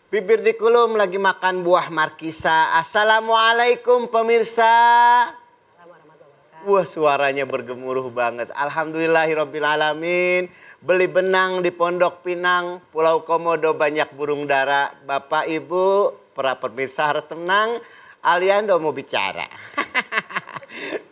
Bibir dikulum lagi makan buah markisa. Assalamualaikum pemirsa. Wah, suaranya bergemuruh banget. Alhamdulillahirrabbilalamin. Beli benang di Pondok Pinang, Pulau Komodo banyak burung dara. Bapak Ibu, para pemirsa harus tenang. Aliando mau bicara.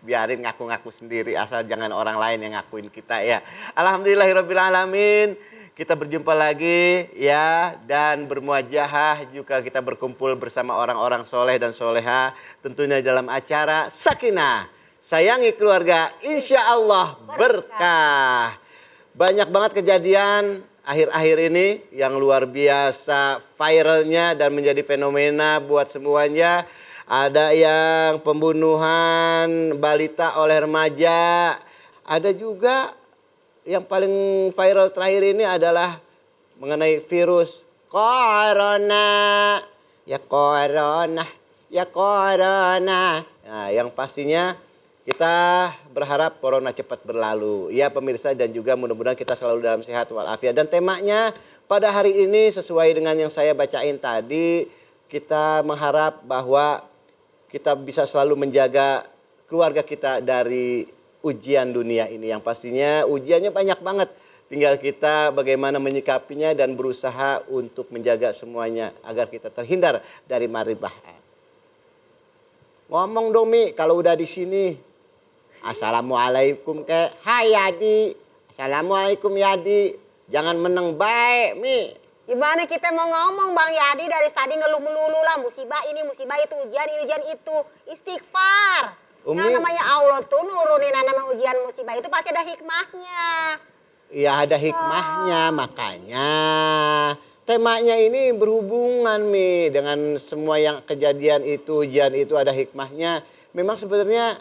Biarin ngaku-ngaku sendiri, asal jangan orang lain yang ngakuin kita ya. Alhamdulillahirrabbilalamin. Kita berjumpa lagi ya, dan bermuajahah juga kita berkumpul bersama orang-orang soleh dan soleha. Tentunya dalam acara Sakinah, sayangi keluarga, insya Allah berkah. Banyak banget kejadian akhir-akhir ini yang luar biasa viralnya dan menjadi fenomena buat semuanya. Ada yang pembunuhan balita oleh remaja. Ada juga yang paling viral terakhir ini adalah mengenai virus corona. Ya corona, ya corona. Nah, yang pastinya kita berharap corona cepat berlalu. Ya pemirsa, dan juga mudah-mudahan kita selalu dalam sehat walafiat. Dan temanya pada hari ini sesuai dengan yang saya bacain tadi. Kita mengharap bahwa kita bisa selalu menjaga keluarga kita dari ujian dunia ini, yang pastinya ujiannya banyak banget. Tinggal kita bagaimana menyikapinya dan berusaha untuk menjaga semuanya agar kita terhindar dari maribah. Ngomong dong Mi, kalau udah di sini. Assalamualaikum ke. Hai Yadi. Assalamualaikum Yadi. Jangan meneng baik Mi. Gimana kita mau ngomong Bang Yadi dari tadi ngeluh melulu lah, musibah ini, musibah itu, ujian ini, ujian itu. Istighfar. Umi, yang namanya Allah tuh nurunin nama ujian musibah itu pasti ada hikmahnya. Ya ada hikmahnya, makanya temanya ini berhubungan Mi dengan semua yang kejadian itu, ujian itu ada hikmahnya. Memang sebenarnya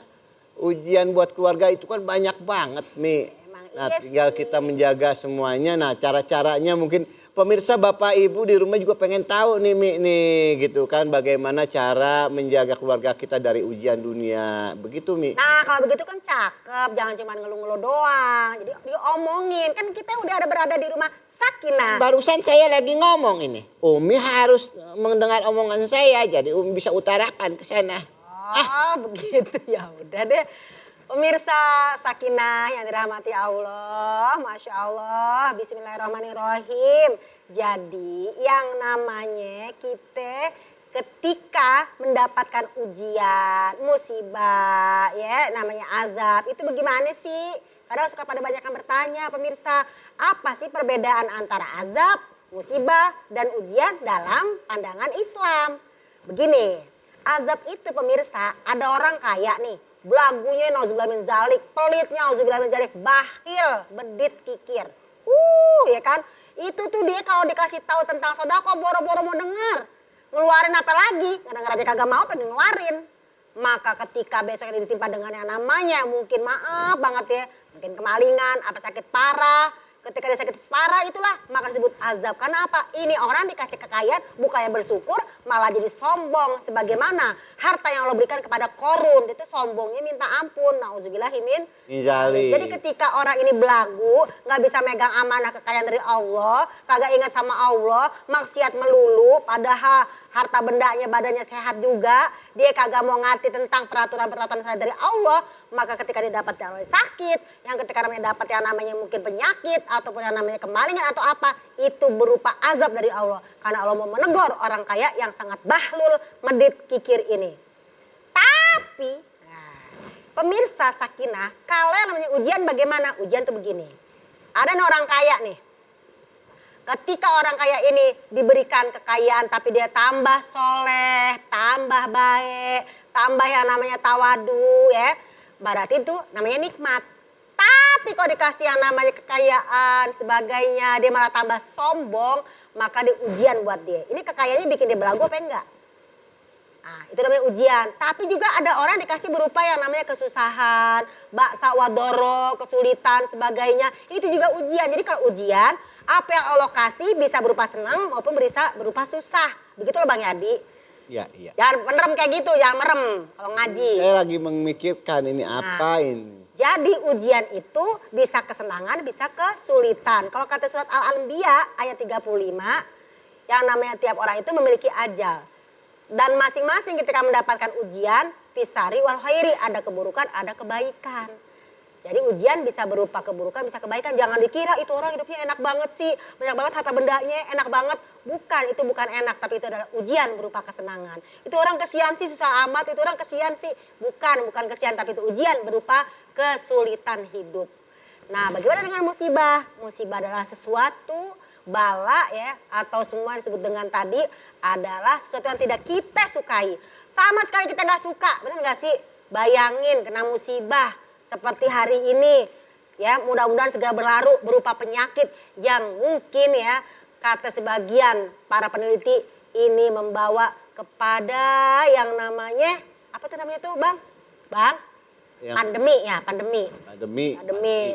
ujian buat keluarga itu kan banyak banget Mi. Nah, tinggal kita menjaga semuanya. Nah, cara-caranya mungkin pemirsa Bapak Ibu di rumah juga pengen tahu nih Mi nih gitu kan, bagaimana cara menjaga keluarga kita dari ujian dunia. Begitu Mi. Nah, kalau begitu kan cakep, jangan cuma ngeluh-ngeluh doang. Jadi diomongin, kan kita udah ada berada di rumah Sakinah. Barusan saya lagi ngomong ini. Umi harus mendengar omongan saya, jadi Umi bisa utarakan ke sana. Begitu ya udah deh. Pemirsa Sakinah yang dirahmati Allah, Masya Allah, Bismillahirrahmanirrahim. Jadi yang namanya kita ketika mendapatkan ujian, musibah, ya namanya azab, itu bagaimana sih? Kadang suka pada banyak yang bertanya pemirsa, apa sih perbedaan antara azab, musibah, dan ujian dalam pandangan Islam? Begini, azab itu pemirsa, ada orang kaya nih, belagunya nauzubillah min zalik, pelitnya nauzubillah min zalik, bakhil, bedit, kikir. Ya kan? Itu tuh dia kalau dikasih tahu tentang sedekah boro-boro mau dengar. Ngeluarin apa lagi? Ngedenger aja kagak mau, pengen ngeluarin. Maka ketika besoknya ditimpa dengan yang namanya mungkin maaf banget ya, mungkin kemalingan, apa sakit parah. Ketika dia sakit parah itulah maka disebut azab. Karena apa? Ini orang dikasih kekayaan bukannya bersyukur malah jadi sombong. Sebagaimana harta yang Allah berikan kepada Korun. Itu sombongnya minta ampun. Nauzubillahimin. Jadi ketika orang ini belagu, gak bisa megang amanah kekayaan dari Allah, kagak ingat sama Allah, maksiat melulu, padahal harta bendanya badannya sehat juga, dia kagak mau ngerti tentang peraturan-peraturan dari Allah, maka ketika dia dapat yang sakit, yang ketika namanya dapat yang namanya mungkin penyakit, ataupun yang namanya kemalingan atau apa, itu berupa azab dari Allah. Karena Allah mau menegur orang kaya yang sangat bahlul, medit, kikir ini. Tapi, pemirsa Sakinah, kalau yang namanya ujian bagaimana? Ujian tuh begini, ada orang kaya nih. Ketika orang kaya ini diberikan kekayaan tapi dia tambah soleh, tambah baik, tambah yang namanya tawadu ya. Berarti itu namanya nikmat. Tapi kalau dikasih yang namanya kekayaan sebagainya dia malah tambah sombong, maka dia ujian buat dia. Ini kekayaannya bikin dia belagu apa enggak? Nah, itu namanya ujian. Tapi juga ada orang dikasih berupa yang namanya kesusahan, baksa wadoro, kesulitan, sebagainya. Itu juga ujian. Jadi kalau ujian, apa yang Allah kasih bisa berupa senang maupun bisa berupa susah. Begitu loh Bang Yadi. Iya, iya. Jangan merem kayak gitu, jangan merem kalau ngaji. Saya lagi memikirkan ini apa ini. Jadi ujian itu bisa kesenangan, bisa kesulitan. Kalau kata surat Al-Anbiya ayat 35, yang namanya tiap orang itu memiliki ajal. Dan masing-masing ketika mendapatkan ujian, fisari wal khairi, ada keburukan, ada kebaikan. Jadi ujian bisa berupa keburukan, bisa kebaikan. Jangan dikira itu orang hidupnya enak banget sih, banyak banget harta bendanya, enak banget. Bukan, itu bukan enak, tapi itu adalah ujian berupa kesenangan. Itu orang kesian sih, susah amat, itu orang kesian sih. Bukan kesian, tapi itu ujian berupa kesulitan hidup. Nah, bagaimana dengan musibah? Musibah adalah sesuatu bala ya, atau semua disebut dengan tadi adalah sesuatu yang tidak kita sukai. Sama sekali kita nggak suka, benar nggak sih? Bayangin kena musibah seperti hari ini, ya mudah-mudahan segera berlalu berupa penyakit yang mungkin ya kata sebagian para peneliti ini membawa kepada yang namanya apa tuh namanya tuh bang? Yang pandemi ya, pandemi.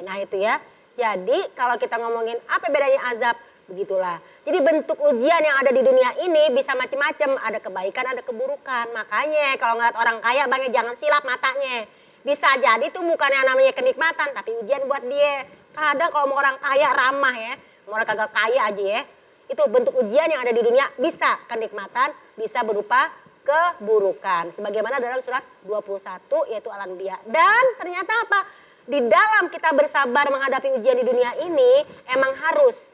Nah itu ya. Jadi kalau kita ngomongin apa bedanya azab, begitulah. Jadi bentuk ujian yang ada di dunia ini bisa macam-macam, ada kebaikan, ada keburukan. Makanya kalau ngeliat orang kaya bang jangan silap matanya. Bisa jadi tuh bukan yang namanya kenikmatan, tapi ujian buat dia. Kadang kalau mau orang kaya ramah ya, mau orang kagak kaya aja ya. Itu bentuk ujian yang ada di dunia, bisa kenikmatan, bisa berupa keburukan. Sebagaimana dalam surat 21 yaitu Al-Anbiya. Dan ternyata apa? Di dalam kita bersabar menghadapi ujian di dunia ini, emang harus.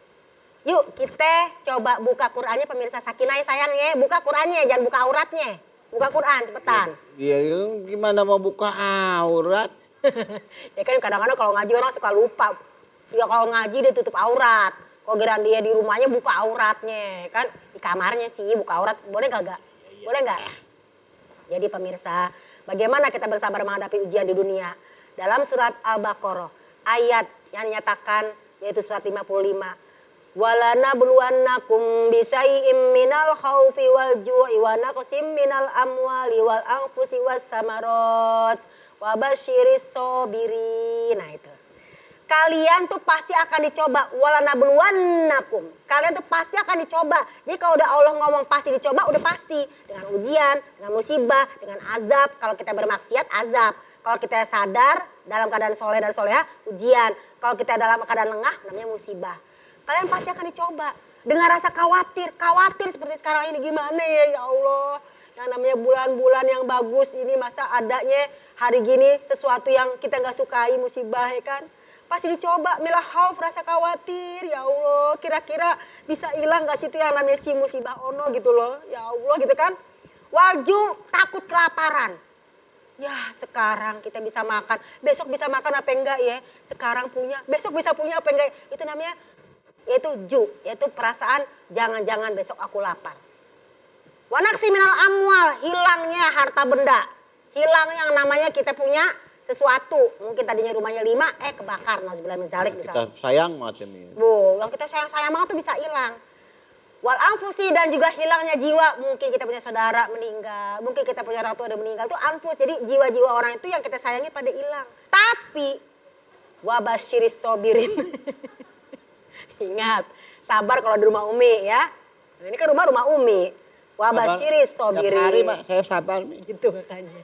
Yuk kita coba buka Qur'annya pemirsa Sakinah ya sayang ya. Buka Qur'annya, jangan buka auratnya. Buka Quran cepetan. Iya, gimana mau buka aurat? Ya kan kadang-kadang kalau ngaji orang suka lupa. Ya kalau ngaji dia tutup aurat. Kalau geran dia di rumahnya buka auratnya. Kan di kamarnya sih buka aurat. Boleh gak? Boleh gak? Jadi pemirsa, bagaimana kita bersabar menghadapi ujian di dunia? Dalam surat Al-Baqarah, ayat yang dinyatakan yaitu surat 55. Walana buluwannakum bisyai'im minal khaufi wal ju'i wa naqsim minal amwali wal anfusi was samarat wa basyiris sabirin. Nah itu. Kalian tuh pasti akan dicoba. Walana buluwannakum. Kalian tuh pasti akan dicoba. Jadi kalau udah Allah ngomong pasti dicoba, udah pasti. Dengan ujian, dengan musibah, dengan azab. Kalau kita bermaksiat, azab. Kalau kita sadar dalam keadaan soleh dan soleha, ujian. Kalau kita dalam keadaan lengah, namanya musibah. Kalian pasti akan dicoba dengan rasa khawatir seperti sekarang ini gimana ya Allah. Yang namanya bulan-bulan yang bagus ini masa adanya hari gini sesuatu yang kita nggak sukai musibah ya kan. Pasti dicoba milah khauf rasa khawatir ya Allah. Kira-kira bisa hilang gak sih itu yang namanya si musibah ono gitu loh. Ya Allah gitu kan. Walju takut kelaparan. Ya sekarang kita bisa makan, besok bisa makan apa enggak ya. Sekarang punya, besok bisa punya apa enggak. Itu namanya yaitu perasaan jangan-jangan besok aku lapar. Wanaksi minal amwal, hilangnya harta benda. Hilang yang namanya kita punya sesuatu. Mungkin tadinya rumahnya 5, kebakar. Nauzubillah min dzalik misalnya. Kita sayang banget ini. Yang kita sayang-sayang banget tuh bisa hilang. Wal anfusi dan juga hilangnya jiwa. Mungkin kita punya saudara meninggal. Mungkin kita punya orang tua ada meninggal. Itu anfus. Jadi jiwa-jiwa orang itu yang kita sayangi pada hilang. Tapi wabasyiris sobirin. Ingat, sabar kalau di rumah Umi ya. Nah, ini kan rumah Umi. Wabasyiris sobirin. Tiap hari Mak, saya sabar nih. Gitu makanya.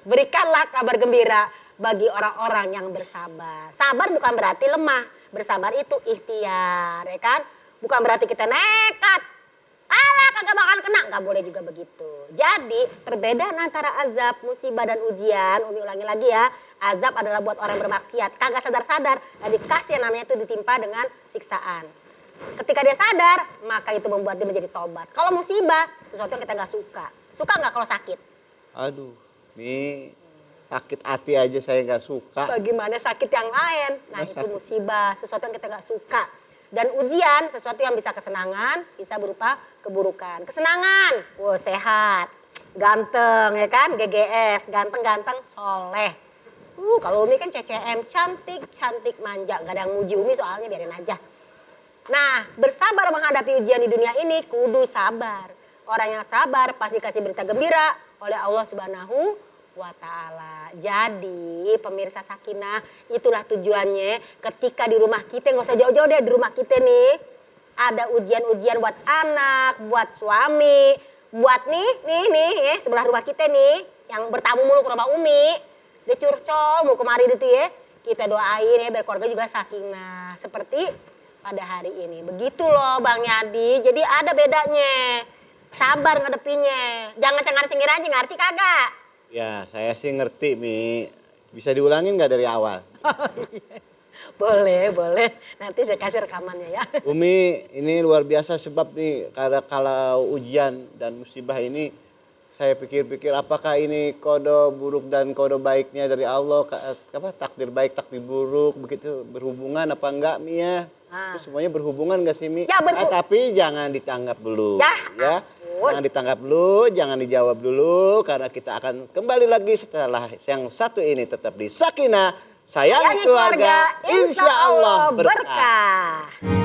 Berikanlah kabar gembira bagi orang-orang yang bersabar. Sabar bukan berarti lemah. Bersabar itu ikhtiar, ya kan? Bukan berarti kita nekat. Alah kagak bakal kena. Gak boleh juga begitu. Jadi perbedaan antara azab, musibah, dan ujian. Umi ulangi lagi ya. Azab adalah buat orang bermaksiat. Kagak sadar-sadar. Dan dikasih yang namanya itu ditimpa dengan siksaan. Ketika dia sadar, maka itu membuat dia menjadi tobat. Kalau musibah, sesuatu yang kita gak suka. Suka gak kalau sakit? Aduh, nih sakit hati aja saya gak suka. Bagaimana sakit yang lain? Nah itu musibah, sesuatu yang kita gak suka. Dan ujian, sesuatu yang bisa kesenangan, bisa berupa keburukan. Kesenangan, sehat, ganteng ya kan, GGS, ganteng-ganteng, soleh. Kalau Umi kan CCM, cantik manja. Gak ada yang muji Umi soalnya, biarin aja. Nah, bersabar menghadapi ujian di dunia ini, kudu sabar. Orang yang sabar pasti kasih berita gembira oleh Allah Subhanahu wa ta'ala. Jadi pemirsa Sakinah, itulah tujuannya ketika di rumah kita, nggak usah jauh-jauh deh, di rumah kita nih ada ujian-ujian buat anak, buat suami, buat nih sebelah rumah kita nih yang bertamu mulu ke rumah Umi, dia curcol mau kemari gitu ya, kita doain ya biar keluarga juga sakinah. Seperti pada hari ini. Begitu loh Bang Yadi, jadi ada bedanya. Sabar ngadepinnya, jangan cengar-cengir aja, ngerti kagak? Ya, saya sih ngerti, Mi. Bisa diulangin nggak dari awal? Boleh, boleh. Nanti saya kasih rekamannya ya. Umi, ini luar biasa sebab nih karena kalau ujian dan musibah ini saya pikir-pikir apakah ini kode buruk dan kode baiknya dari Allah, takdir baik, takdir buruk, begitu berhubungan apa enggak, Mi ya? Itu semuanya berhubungan gak sih, Mi? Ya, tapi jangan ditanggap dulu. Ya. Jangan ditangkap dulu, jangan dijawab dulu, karena kita akan kembali lagi setelah yang satu ini tetap di Sakinah, Sayangi Keluarga, Insya Allah berkah.